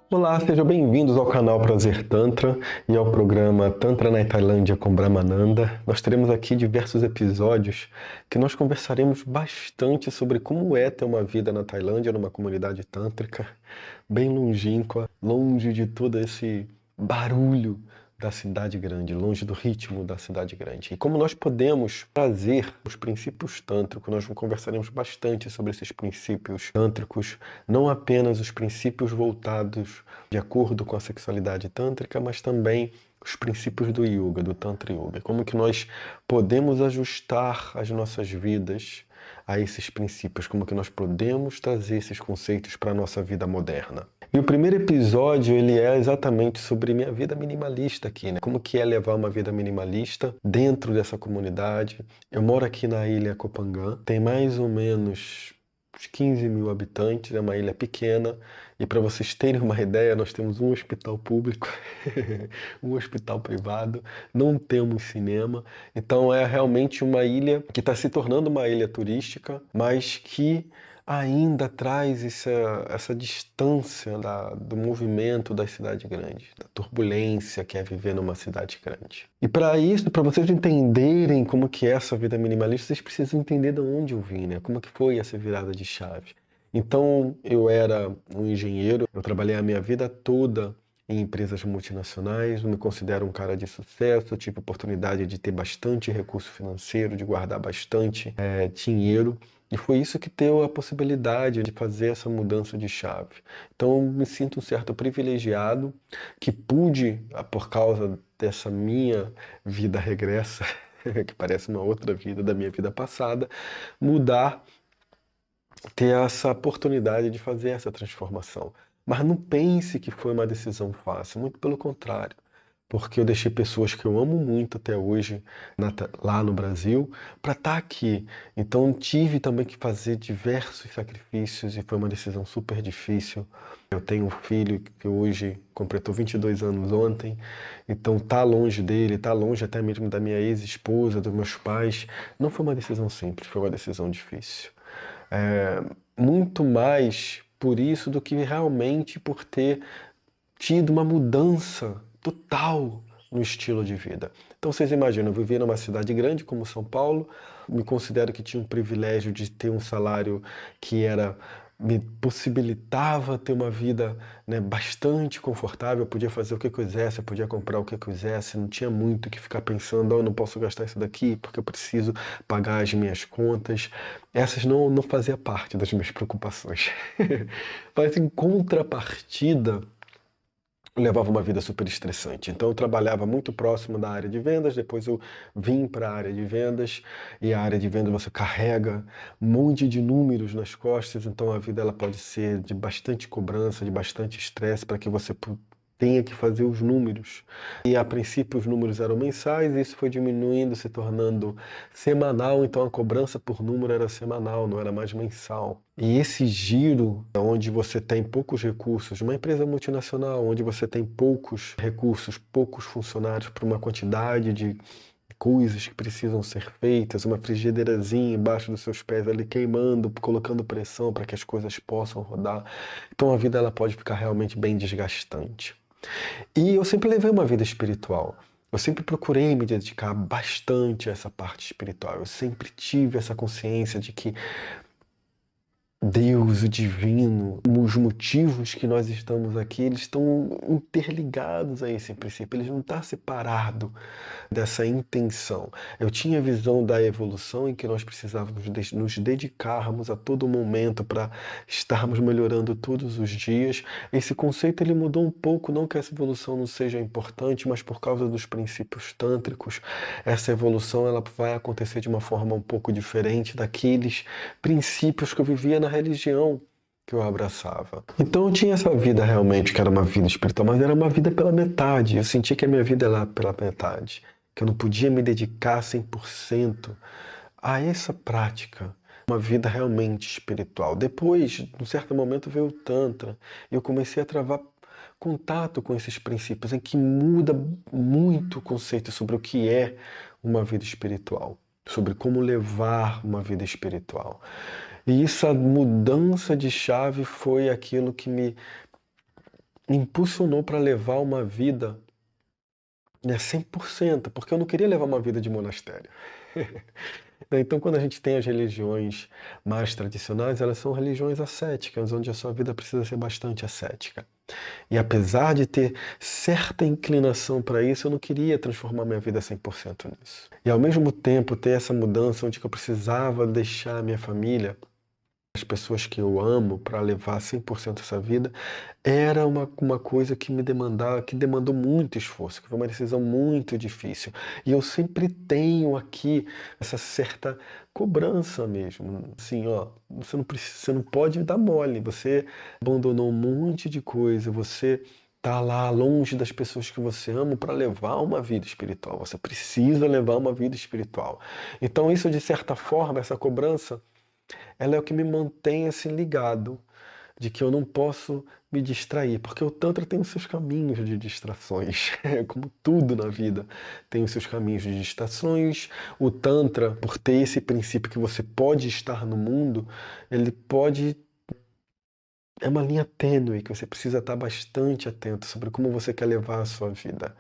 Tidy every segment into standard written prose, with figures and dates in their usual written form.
Olá, sejam bem-vindos ao canal Prazer Tantra e ao programa Tantra na Tailândia com Brahmananda. Nós teremos aqui diversos episódios que nós conversaremos bastante sobre como é ter uma vida na Tailândia, numa comunidade tântrica, bem longínqua, longe de todo esse barulho da cidade grande, longe do ritmo da cidade grande. E como nós podemos trazer os princípios tântricos, nós conversaremos bastante sobre esses princípios tântricos, não apenas os princípios voltados de acordo com a sexualidade tântrica, mas também os princípios do yoga, do Tantra Yoga. Como que nós podemos ajustar as nossas vidas a esses princípios, como que nós podemos trazer esses conceitos para a nossa vida moderna. E o primeiro episódio, ele é exatamente sobre minha vida minimalista aqui, né? Como que é levar uma vida minimalista dentro dessa comunidade. Eu moro aqui na ilha Kopangan, tem mais ou menos uns 15 mil habitantes, é uma ilha pequena. E para vocês terem uma ideia, nós temos um hospital público, um hospital privado, não temos cinema. Então é realmente uma ilha que está se tornando uma ilha turística, mas que ainda traz essa distância do movimento da cidade grande, da turbulência que é viver numa cidade grande. E para isso, para vocês entenderem como que é essa vida minimalista, vocês precisam entender de onde eu vim, né? Como que foi essa virada de chave. Então, eu era um engenheiro, eu trabalhei a minha vida toda em empresas multinacionais, eu me considero um cara de sucesso, eu tive a oportunidade de ter bastante recurso financeiro, de guardar bastante dinheiro, e foi isso que deu a possibilidade de fazer essa mudança de chave. Então, eu me sinto um certo privilegiado que pude, por causa dessa minha vida regressa, que parece uma outra vida da minha vida passada, mudar, ter essa oportunidade de fazer essa transformação. Mas não pense que foi uma decisão fácil, muito pelo contrário, porque eu deixei pessoas que eu amo muito até hoje lá no Brasil para estar aqui. Então tive também que fazer diversos sacrifícios e foi uma decisão super difícil. Eu tenho um filho que hoje completou 22 anos ontem, então tá longe dele, tá longe até mesmo da minha ex-esposa, dos meus pais. Não foi uma decisão simples, foi uma decisão difícil. É, muito mais por isso do que realmente por ter tido uma mudança total no estilo de vida. Então vocês imaginam, eu vivia numa cidade grande como São Paulo, me considero que tinha um privilégio de ter um salário que me possibilitava ter uma vida, né, bastante confortável, eu podia fazer o que eu quisesse, eu podia comprar o que eu quisesse, não tinha muito que ficar pensando, oh, eu não posso gastar isso daqui porque eu preciso pagar as minhas contas. Essas não faziam parte das minhas preocupações. Mas em contrapartida, eu levava uma vida super estressante. Então eu trabalhava muito próximo da área de vendas, depois eu vim para a área de vendas, e a área de vendas você carrega um monte de números nas costas, então a vida ela pode ser de bastante cobrança, de bastante estresse para que você tenha que fazer os números. E a princípio os números eram mensais, e isso foi diminuindo, se tornando semanal, então a cobrança por número era semanal, não era mais mensal. E esse giro, onde você tem poucos recursos, uma empresa multinacional, onde você tem poucos recursos, poucos funcionários para uma quantidade de coisas que precisam ser feitas, uma frigideirazinha embaixo dos seus pés ali queimando, colocando pressão para que as coisas possam rodar. Então a vida ela pode ficar realmente bem desgastante. E eu sempre levei uma vida espiritual. Eu sempre procurei me dedicar bastante a essa parte espiritual. Eu sempre tive essa consciência de que Deus, o divino, os motivos que nós estamos aqui, eles estão interligados a esse princípio, eles não estão separados dessa intenção. Eu tinha a visão da evolução em que nós precisávamos nos dedicarmos a todo momento para estarmos melhorando todos os dias. Esse conceito ele mudou um pouco, não que essa evolução não seja importante, mas por causa dos princípios tântricos, essa evolução ela vai acontecer de uma forma um pouco diferente daqueles princípios que eu vivia na religião que eu abraçava. Então eu tinha essa vida realmente que era uma vida espiritual, mas era uma vida pela metade. Eu sentia que a minha vida era pela metade, que eu não podia me dedicar 100% a essa prática, uma vida realmente espiritual. Depois, num certo momento, veio o Tantra e eu comecei a travar contato com esses princípios, em que muda muito o conceito sobre o que é uma vida espiritual, sobre como levar uma vida espiritual. E essa mudança de chave foi aquilo que me impulsionou para levar uma vida, né, 100%, porque eu não queria levar uma vida de monastério. Então, quando a gente tem as religiões mais tradicionais, elas são religiões ascéticas, onde a sua vida precisa ser bastante ascética. E apesar de ter certa inclinação para isso, eu não queria transformar minha vida 100% nisso. E ao mesmo tempo ter essa mudança onde que eu precisava deixar minha família, as pessoas que eu amo, para levar 100% essa vida, era uma coisa que me demandava, que demandou muito esforço, que foi uma decisão muito difícil. E eu sempre tenho aqui essa certa cobrança mesmo. Assim, ó, você não precisa, você não pode dar mole, você abandonou um monte de coisa, você tá lá longe das pessoas que você ama para levar uma vida espiritual. Você precisa levar uma vida espiritual. Então isso, de certa forma, essa cobrança, ela é o que me mantém assim ligado, de que eu não posso me distrair, porque o Tantra tem os seus caminhos de distrações, como tudo na vida tem os seus caminhos de distrações. O Tantra, por ter esse princípio que você pode estar no mundo, ele pode. É uma linha tênue que você precisa estar bastante atento sobre como você quer levar a sua vida.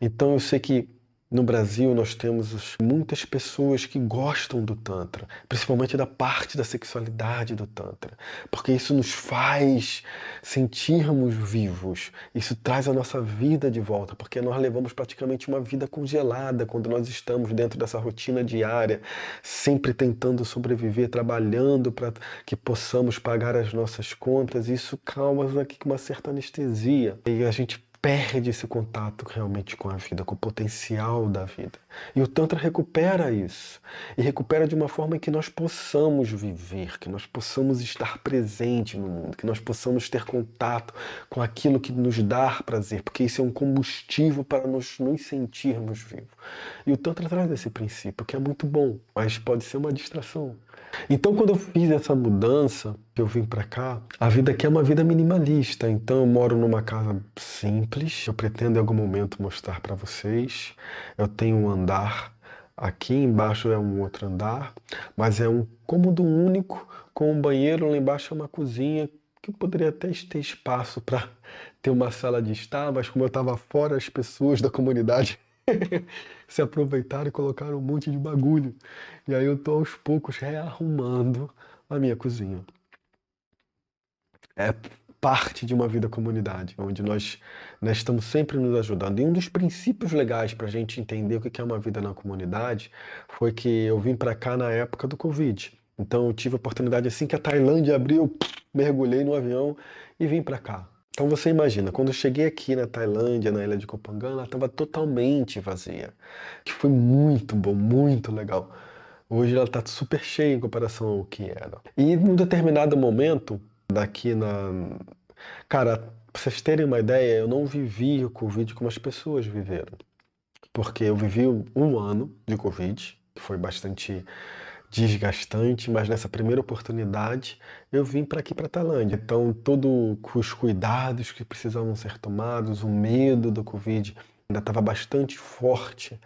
Então eu sei que no Brasil nós temos muitas pessoas que gostam do Tantra, principalmente da parte da sexualidade do Tantra, porque isso nos faz sentirmos vivos, isso traz a nossa vida de volta, porque nós levamos praticamente uma vida congelada quando nós estamos dentro dessa rotina diária, sempre tentando sobreviver, trabalhando para que possamos pagar as nossas contas. Isso causa aqui uma certa anestesia e a gente perde esse contato realmente com a vida, com o potencial da vida. E o Tantra recupera isso. E recupera de uma forma que nós possamos viver, que nós possamos estar presente no mundo, que nós possamos ter contato com aquilo que nos dá prazer, porque isso é um combustível para nos sentirmos vivos. E o Tantra traz esse princípio, que é muito bom, mas pode ser uma distração. Então, quando eu fiz essa mudança, que eu vim para cá, a vida aqui é uma vida minimalista. Então, eu moro numa casa simples. Eu pretendo em algum momento mostrar para vocês. Eu tenho um andar. Aqui embaixo é um outro andar, mas é um cômodo único com um banheiro. Lá embaixo é uma cozinha que eu poderia até ter espaço para ter uma sala de estar, mas como eu estava fora, as pessoas da comunidade se aproveitaram e colocaram um monte de bagulho. E aí eu tô aos poucos rearrumando a minha cozinha. É parte de uma vida comunidade, onde nós estamos sempre nos ajudando. E um dos princípios legais para a gente entender o que é uma vida na comunidade foi que eu vim para cá na época do Covid. Então eu tive a oportunidade, assim que a Tailândia abriu, mergulhei no avião e vim para cá. Então você imagina, quando eu cheguei aqui na Tailândia, na ilha de Koh Phangan, ela estava totalmente vazia, que foi muito bom, muito legal. Hoje ela está super cheia em comparação ao que era. E num determinado momento, daqui na... Cara, pra vocês terem uma ideia, eu não vivi o Covid como as pessoas viveram. Porque eu vivi um ano de Covid, que foi bastante desgastante, mas nessa primeira oportunidade eu vim para aqui, para Tailândia. Então, todos os cuidados que precisavam ser tomados, o medo do Covid ainda estava bastante forte,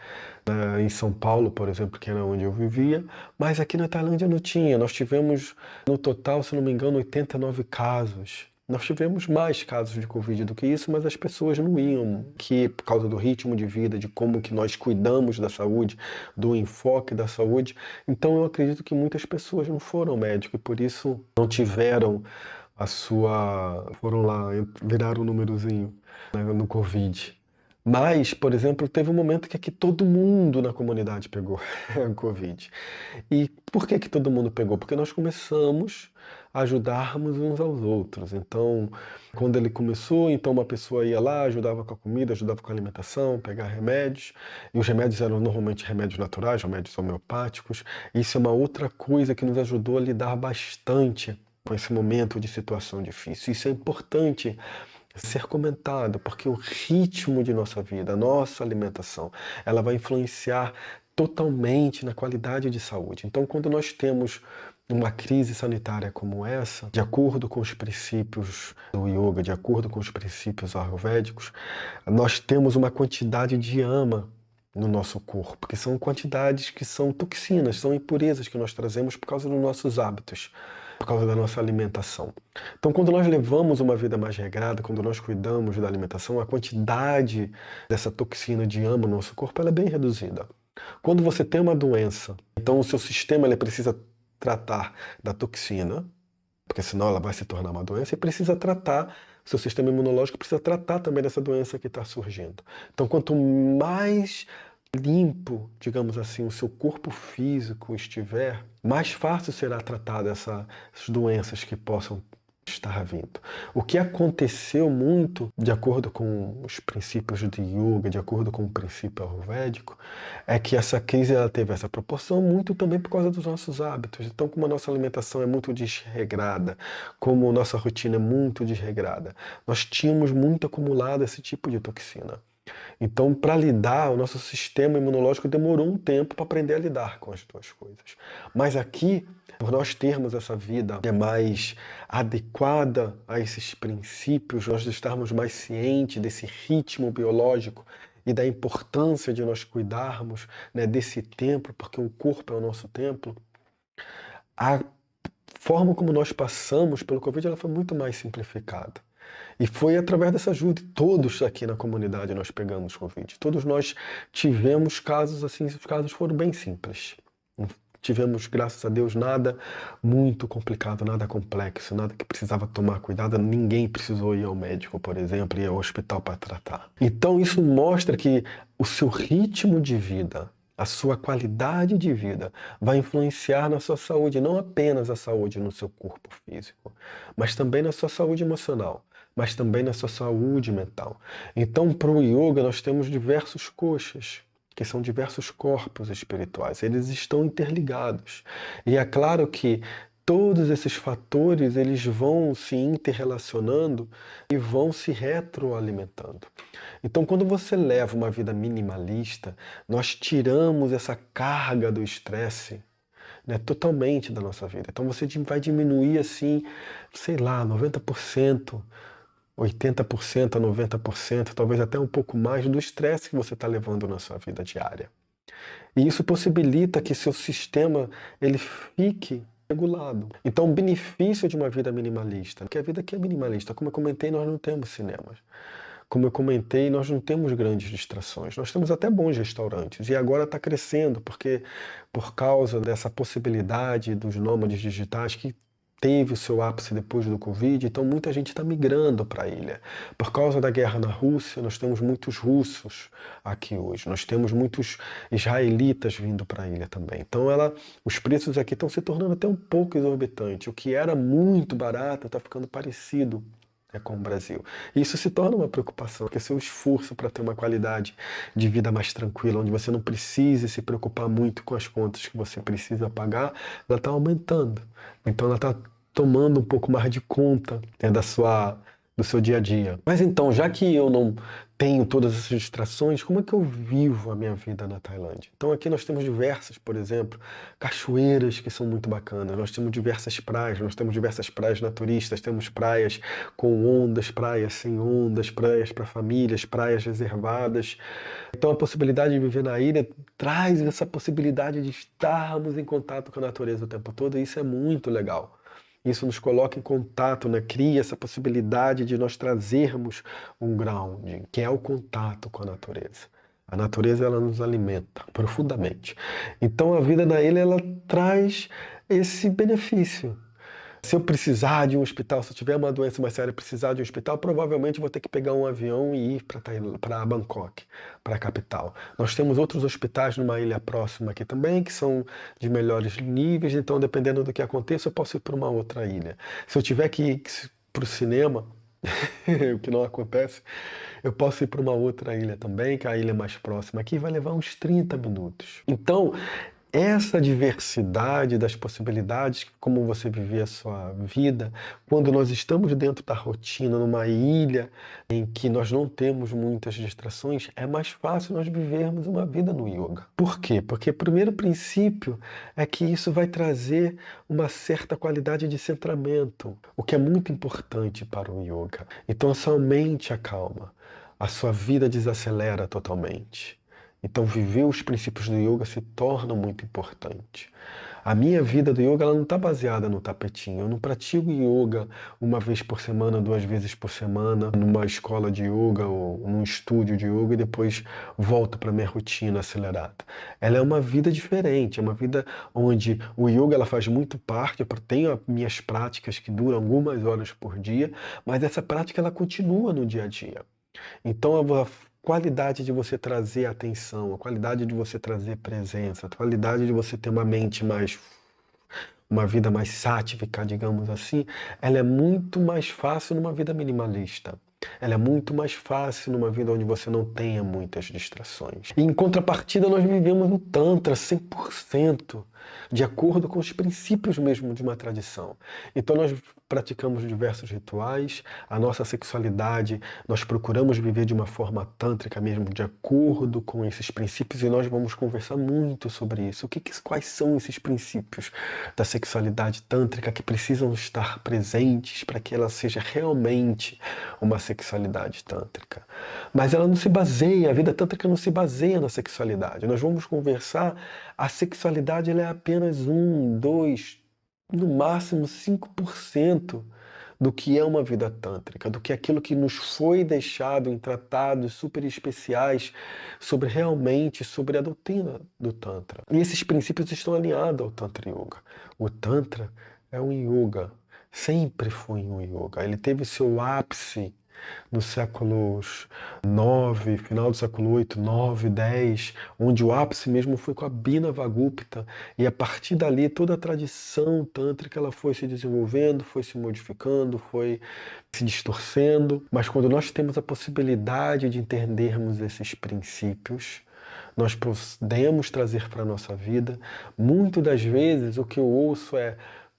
né, em São Paulo, por exemplo, que era onde eu vivia, mas aqui na Tailândia não tinha. Nós tivemos, no total, se não me engano, 89 casos. Nós tivemos mais casos de Covid do que isso, mas as pessoas não iam, que por causa do ritmo de vida, de como que nós cuidamos da saúde, do enfoque da saúde. Então eu acredito que muitas pessoas não foram ao médico e por isso não tiveram a sua... foram lá, viraram um númerozinho, né, no Covid. Mas, por exemplo, teve um momento que aqui todo mundo na comunidade pegou Covid. E por que que todo mundo pegou? Porque nós começamos a ajudarmos uns aos outros. Então, quando ele começou, então uma pessoa ia lá, ajudava com a comida, ajudava com a alimentação, pegar remédios. E os remédios eram normalmente remédios naturais, remédios homeopáticos. Isso é uma outra coisa que nos ajudou a lidar bastante com esse momento de situação difícil. Isso é importante ser comentado, porque o ritmo de nossa vida, a nossa alimentação, ela vai influenciar totalmente na qualidade de saúde. Então, quando nós temos uma crise sanitária como essa, de acordo com os princípios do yoga, de acordo com os princípios ayurvédicos, nós temos uma quantidade de ama no nosso corpo, que são quantidades que são toxinas, são impurezas que nós trazemos por causa dos nossos hábitos. por causa da nossa alimentação. Então, quando nós levamos uma vida mais regrada, quando nós cuidamos da alimentação, a quantidade dessa toxina de ama no nosso corpo ela é bem reduzida. Quando você tem uma doença, então o seu sistema ele precisa tratar da toxina, porque senão ela vai se tornar uma doença, e precisa tratar, o seu sistema imunológico precisa tratar também dessa doença que está surgindo. Então, quanto mais limpo, digamos assim, o seu corpo físico estiver, mais fácil será tratar dessas doenças que possam estar vindo. O que aconteceu muito, de acordo com os princípios de yoga, de acordo com o princípio ayurvédico, é que essa crise ela teve essa proporção muito também por causa dos nossos hábitos. Então, como a nossa alimentação é muito desregrada, como a nossa rotina é muito desregrada, nós tínhamos muito acumulado esse tipo de toxina. Então, para lidar, o nosso sistema imunológico demorou um tempo para aprender a lidar com as duas coisas. Mas aqui, por nós termos essa vida mais adequada a esses princípios, nós estarmos mais cientes desse ritmo biológico e da importância de nós cuidarmos, né, desse templo, porque o corpo é o nosso templo, a forma como nós passamos pelo Covid ela foi muito mais simplificada. E foi através dessa ajuda. Todos aqui na comunidade nós pegamos Covid. Todos nós tivemos casos assim, os casos foram bem simples. Não tivemos, graças a Deus, nada muito complicado, nada complexo, nada que precisava tomar cuidado. Ninguém precisou ir ao médico, por exemplo, ir ao hospital para tratar. Então isso mostra que o seu ritmo de vida, a sua qualidade de vida vai influenciar na sua saúde, não apenas a saúde no seu corpo físico, mas também na sua saúde emocional, mas também na sua saúde mental. Então, para o yoga, nós temos diversos koshas, que são diversos corpos espirituais. Eles estão interligados. E é claro que todos esses fatores eles vão se interrelacionando e vão se retroalimentando. Então, quando você leva uma vida minimalista, nós tiramos essa carga do estresse, né, totalmente da nossa vida. Então, você vai diminuir assim, sei lá, 90%, 80% a 90%, talvez até um pouco mais do estresse que você está levando na sua vida diária. E isso possibilita que seu sistema ele fique regulado. Então, o benefício de uma vida minimalista, porque a vida aqui é minimalista, como eu comentei, nós não temos cinemas. Como eu comentei, nós não temos grandes distrações. Nós temos até bons restaurantes. E agora está crescendo, porque por causa dessa possibilidade dos nômades digitais que teve o seu ápice depois do Covid, então muita gente está migrando para a ilha. Por causa da guerra na Rússia, nós temos muitos russos aqui hoje, nós temos muitos israelitas vindo para a ilha também. Então os preços aqui estão se tornando até um pouco exorbitantes. O que era muito barato está ficando parecido com o Brasil. E isso se torna uma preocupação, porque seu esforço para ter uma qualidade de vida mais tranquila, onde você não precise se preocupar muito com as contas que você precisa pagar, ela está aumentando. Então ela está tomando um pouco mais de conta, né, do seu dia a dia. Mas então, já que eu não tenho todas essas distrações, como é que eu vivo a minha vida na Tailândia? Então aqui nós temos diversas, por exemplo, cachoeiras que são muito bacanas, nós temos diversas praias, nós temos diversas praias naturistas, temos praias com ondas, praias sem ondas, praias para famílias, praias reservadas. Então a possibilidade de viver na ilha traz essa possibilidade de estarmos em contato com a natureza o tempo todo, e isso é muito legal. Isso nos coloca em contato, né? Cria essa possibilidade de nós trazermos um grounding, que é o contato com a natureza. A natureza ela nos alimenta profundamente. Então a vida na ilha ela traz esse benefício. Se eu precisar de um hospital, se eu tiver uma doença mais séria e precisar de um hospital, provavelmente vou ter que pegar um avião e ir para Bangkok, para a capital. Nós temos outros hospitais numa ilha próxima aqui também, que são de melhores níveis, então dependendo do que aconteça, eu posso ir para uma outra ilha. Se eu tiver que ir para o cinema, o que não acontece, eu posso ir para uma outra ilha também, que é a ilha mais próxima aqui, vai levar uns 30 minutos. Então, essa diversidade das possibilidades, como você viver a sua vida, quando nós estamos dentro da rotina, numa ilha em que nós não temos muitas distrações, é mais fácil nós vivermos uma vida no yoga. Por quê? Porque o primeiro princípio é que isso vai trazer uma certa qualidade de centramento, o que é muito importante para o yoga. Então a sua mente acalma, a sua vida desacelera totalmente. Então, viver os princípios do yoga se torna muito importante. A minha vida do yoga ela não está baseada no tapetinho. Eu não pratico yoga uma vez por semana, 2 vezes por semana, numa escola de yoga ou num estúdio de yoga e depois volto para minha rotina acelerada. Ela é uma vida diferente, é uma vida onde o yoga ela faz muito parte. Eu tenho as minhas práticas que duram algumas horas por dia, mas essa prática ela continua no dia a dia. Então, a qualidade de você trazer atenção, a qualidade de você trazer presença, a qualidade de você ter uma mente mais, uma vida mais sática, digamos assim, ela é muito mais fácil numa vida minimalista. Ela é muito mais fácil numa vida onde você não tenha muitas distrações. E em contrapartida, nós vivemos no Tantra 100%, de acordo com os princípios mesmo de uma tradição. Então nós praticamos diversos rituais, a nossa sexualidade, nós procuramos viver de uma forma tântrica mesmo, de acordo com esses princípios, e nós vamos conversar muito sobre isso. Quais são esses princípios da sexualidade tântrica que precisam estar presentes para que ela seja realmente uma sexualidade tântrica? Mas ela não se baseia, a vida tântrica não se baseia na sexualidade. Nós vamos conversar, a sexualidade ela é apenas 1, 2, no máximo 5% do que é uma vida tântrica, do que é aquilo que nos foi deixado em tratados super especiais sobre a doutrina do Tantra. E esses princípios estão alinhados ao Tantra Yoga. O Tantra é um yoga, sempre foi um yoga. Ele teve seu ápice nos séculos 9, final do século 8, 9, 10, onde o ápice mesmo foi com a Abhinavagupta, e a partir dali toda a tradição tântrica ela foi se desenvolvendo, foi se modificando, foi se distorcendo, mas quando nós temos a possibilidade de entendermos esses princípios, nós podemos trazer para a nossa vida. Muitas das vezes o que eu ouço é: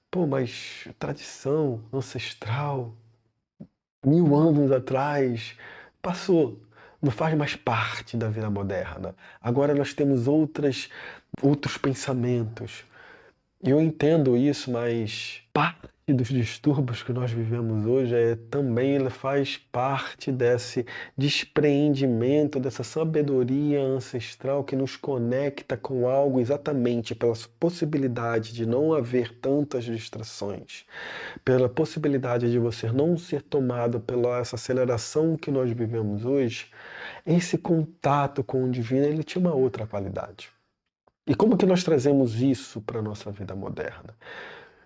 pô, mas tradição ancestral, 1000 anos atrás, passou, não faz mais parte da vida moderna. Agora nós temos outros pensamentos. Eu entendo isso, mas parte dos distúrbios que nós vivemos hoje também ele faz parte desse despreendimento, dessa sabedoria ancestral que nos conecta com algo exatamente pela possibilidade de não haver tantas distrações, pela possibilidade de você não ser tomado pela essa aceleração que nós vivemos hoje. Esse contato com o divino ele tinha uma outra qualidade. E como que nós trazemos isso para a nossa vida moderna?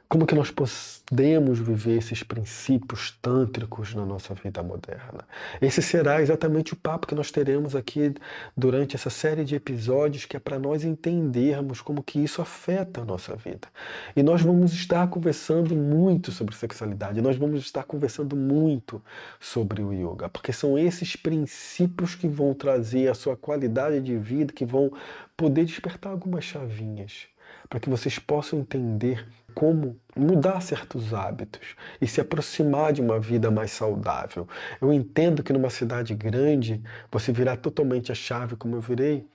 Como que nós podemos viver esses princípios tântricos na nossa vida moderna? Esse será exatamente o papo que nós teremos aqui durante essa série de episódios, que é para nós entendermos como que isso afeta a nossa vida. E nós vamos estar conversando muito sobre sexualidade, nós vamos estar conversando muito sobre o yoga, porque são esses princípios que vão trazer a sua qualidade de vida, que vão poder despertar algumas chavinhas, para que vocês possam entender como mudar certos hábitos e se aproximar de uma vida mais saudável. Eu entendo que numa cidade grande você virar totalmente a chave como eu virei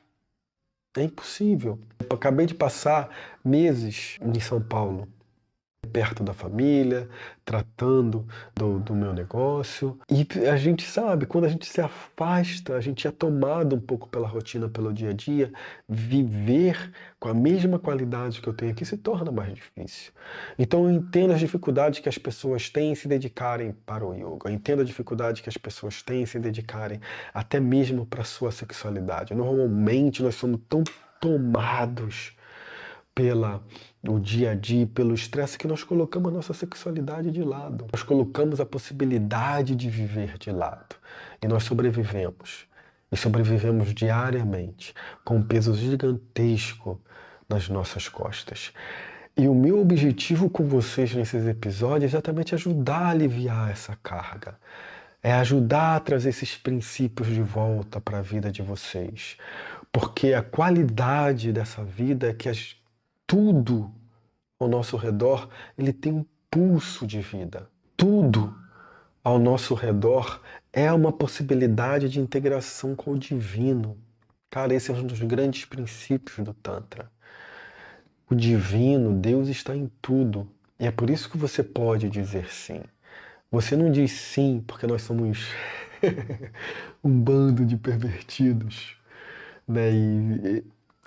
é impossível. Eu acabei de passar meses em São Paulo, perto da família, tratando do meu negócio. E a gente sabe, quando a gente se afasta, a gente é tomado um pouco pela rotina, pelo dia a dia, viver com a mesma qualidade que eu tenho aqui se torna mais difícil. Então eu entendo as dificuldades que as pessoas têm em se dedicarem para o yoga, eu entendo a dificuldade que as pessoas têm em se dedicarem até mesmo para a sua sexualidade. Normalmente nós somos tão tomados o dia a dia, pelo estresse, que nós colocamos a nossa sexualidade de lado. Nós colocamos a possibilidade de viver de lado. E nós sobrevivemos. E sobrevivemos diariamente, com um peso gigantesco nas nossas costas. E o meu objetivo com vocês nesses episódios é exatamente ajudar a aliviar essa carga. É ajudar a trazer esses princípios de volta para a vida de vocês. Porque a qualidade dessa vida é que tudo ao nosso redor, ele tem um pulso de vida. Tudo ao nosso redor é uma possibilidade de integração com o divino. Cara, esse é um dos grandes princípios do Tantra. O divino, Deus está em tudo. E é por isso que você pode dizer sim. Você não diz sim porque nós somos um bando de pervertidos, né, e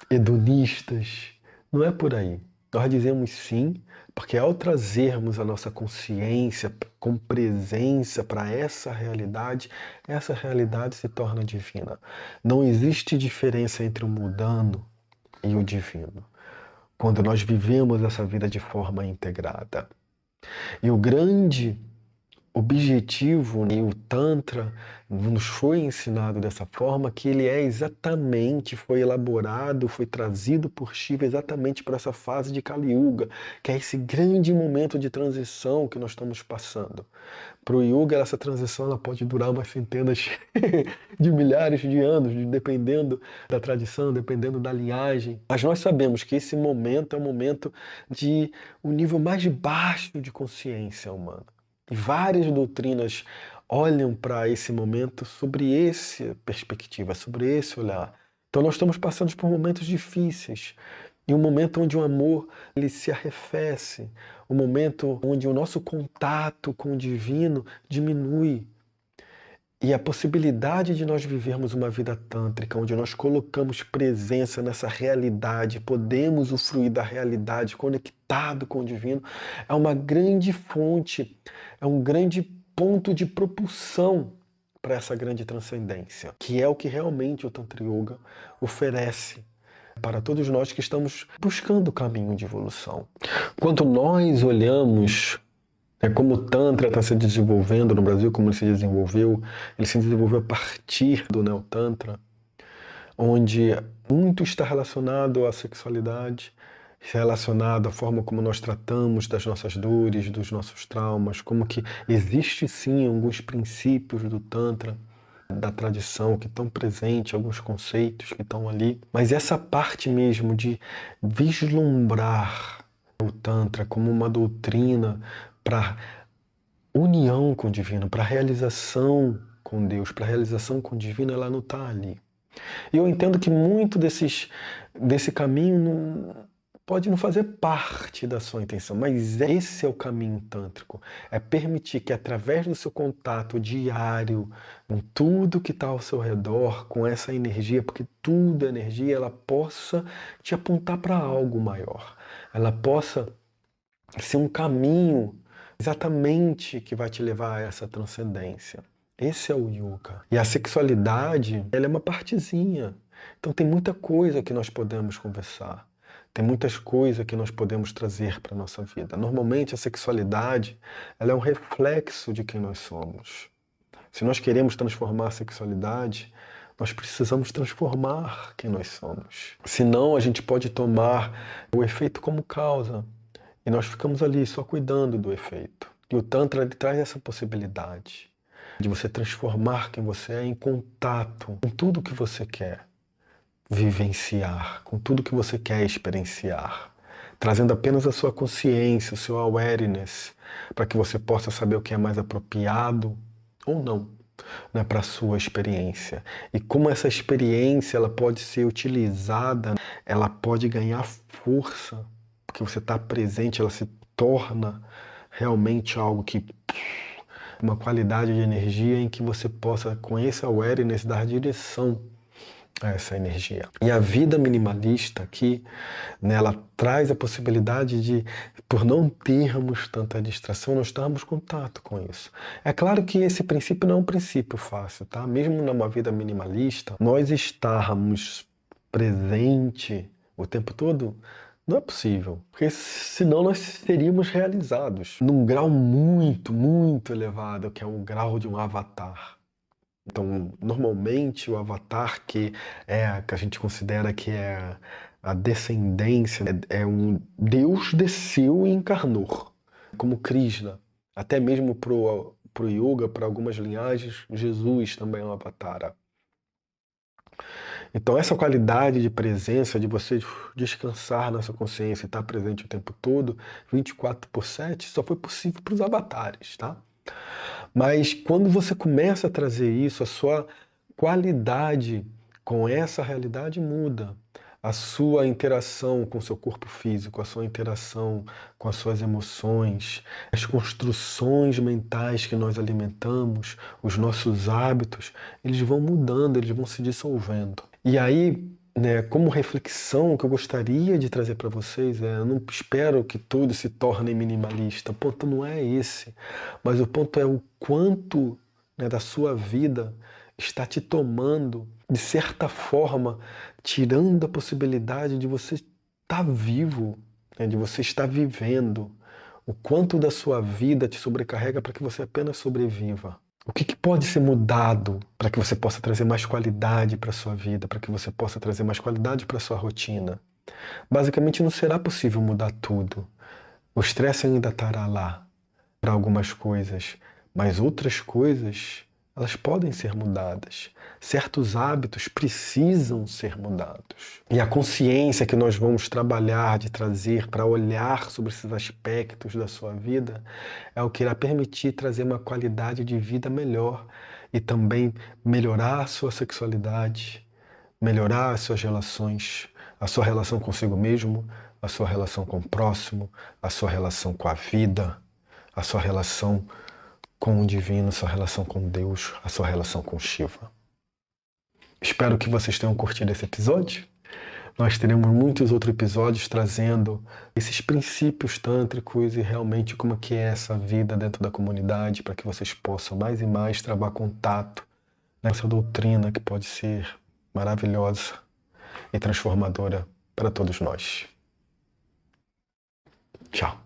hedonistas. Não é por aí. Nós dizemos sim, porque ao trazermos a nossa consciência com presença para essa realidade se torna divina. Não existe diferença entre o mundano e o divino, quando nós vivemos essa vida de forma integrada. E o grande objetivo, e o Tantra nos foi ensinado dessa forma, que ele foi elaborado, foi trazido por Shiva exatamente para essa fase de Kali Yuga, que é esse grande momento de transição que nós estamos passando. Para o Yuga, essa transição ela pode durar umas centenas de milhares de anos, dependendo da tradição, dependendo da linhagem. Mas nós sabemos que esse momento é o momento de o nível mais baixo de consciência humana. E várias doutrinas olham para esse momento sobre essa perspectiva, sobre esse olhar. Então nós estamos passando por momentos difíceis, e um momento onde o amor ele se arrefece, um momento onde o nosso contato com o divino diminui. E a possibilidade de nós vivermos uma vida tântrica, onde nós colocamos presença nessa realidade, podemos usufruir da realidade conectado com o divino, é uma grande fonte, é um grande ponto de propulsão para essa grande transcendência, que é o que realmente o Tantra Yoga oferece para todos nós que estamos buscando o caminho de evolução. Quando nós olhamos como o Tantra está se desenvolvendo no Brasil, como ele se desenvolveu a partir do Neo-Tantra, onde muito está relacionado à sexualidade, relacionado à forma como nós tratamos das nossas dores, dos nossos traumas, como que existe sim alguns princípios do Tantra, da tradição que estão presentes, alguns conceitos que estão ali, mas essa parte mesmo de vislumbrar o Tantra como uma doutrina para união com o divino, para realização com Deus, para realização com o divino, ela não está ali. E eu entendo que muito desse caminho pode não fazer parte da sua intenção, mas esse é o caminho tântrico. É permitir que através do seu contato diário com tudo que está ao seu redor, com essa energia, porque tudo é energia, ela possa te apontar para algo maior. Ela possa ser um caminho exatamente que vai te levar a essa transcendência. Esse é o yoga. E a sexualidade, ela é uma partezinha. Então tem muita coisa que nós podemos conversar. Tem muitas coisas que nós podemos trazer para a nossa vida. Normalmente a sexualidade, ela é um reflexo de quem nós somos. Se nós queremos transformar a sexualidade, nós precisamos transformar quem nós somos. Senão a gente pode tomar o efeito como causa. E nós ficamos ali só cuidando do efeito. E o Tantra ele traz essa possibilidade de você transformar quem você é em contato com tudo que você quer vivenciar, com tudo que você quer experienciar, trazendo apenas a sua consciência, o seu awareness, para que você possa saber o que é mais apropriado ou não, né, para a sua experiência. E como essa experiência ela pode ser utilizada, ela pode ganhar força, porque você está presente, ela se torna realmente algo que... uma qualidade de energia em que você possa, com esse awareness, dar direção a essa energia. E a vida minimalista aqui, né, ela traz a possibilidade de, por não termos tanta distração, nós estarmos em contato com isso. É claro que esse princípio não é um princípio fácil, tá? Mesmo numa vida minimalista, nós estarmos presente o tempo todo, não é possível, porque senão nós seríamos realizados num grau muito, muito elevado, que é o grau de um avatar. Então, normalmente o avatar que a gente considera que é a descendência, é um Deus desceu e encarnou, como Krishna. Até mesmo pro yoga, para algumas linhagens, Jesus também é um avatar. Então essa qualidade de presença, de você descansar na sua consciência e estar presente o tempo todo, 24/7, só foi possível para os avatares, tá? Mas quando você começa a trazer isso, a sua qualidade com essa realidade muda. A sua interação com o seu corpo físico, a sua interação com as suas emoções, as construções mentais que nós alimentamos, os nossos hábitos, eles vão mudando, eles vão se dissolvendo. E aí né, como reflexão, o que eu gostaria de trazer para vocês eu não espero que tudo se torne minimalista. O ponto não é esse, mas o ponto é o quanto, né, da sua vida está te tomando, de certa forma, tirando a possibilidade de você estar vivo, né, de você estar vivendo. O quanto da sua vida te sobrecarrega para que você apenas sobreviva. O que pode ser mudado para que você possa trazer mais qualidade para a sua vida, para que você possa trazer mais qualidade para a sua rotina? Basicamente, não será possível mudar tudo. O estresse ainda estará lá para algumas coisas, mas outras coisas, elas podem ser mudadas. Certos hábitos precisam ser mudados. E a consciência que nós vamos trabalhar de trazer para olhar sobre esses aspectos da sua vida é o que irá permitir trazer uma qualidade de vida melhor e também melhorar a sua sexualidade, melhorar as suas relações, a sua relação consigo mesmo, a sua relação com o próximo, a sua relação com a vida, a sua relação com o divino, a sua relação com Deus, a sua relação com Shiva. Espero que vocês tenham curtido esse episódio. Nós teremos muitos outros episódios trazendo esses princípios tântricos e realmente como que é essa vida dentro da comunidade para que vocês possam mais e mais travar contato nessa doutrina que pode ser maravilhosa e transformadora para todos nós. Tchau.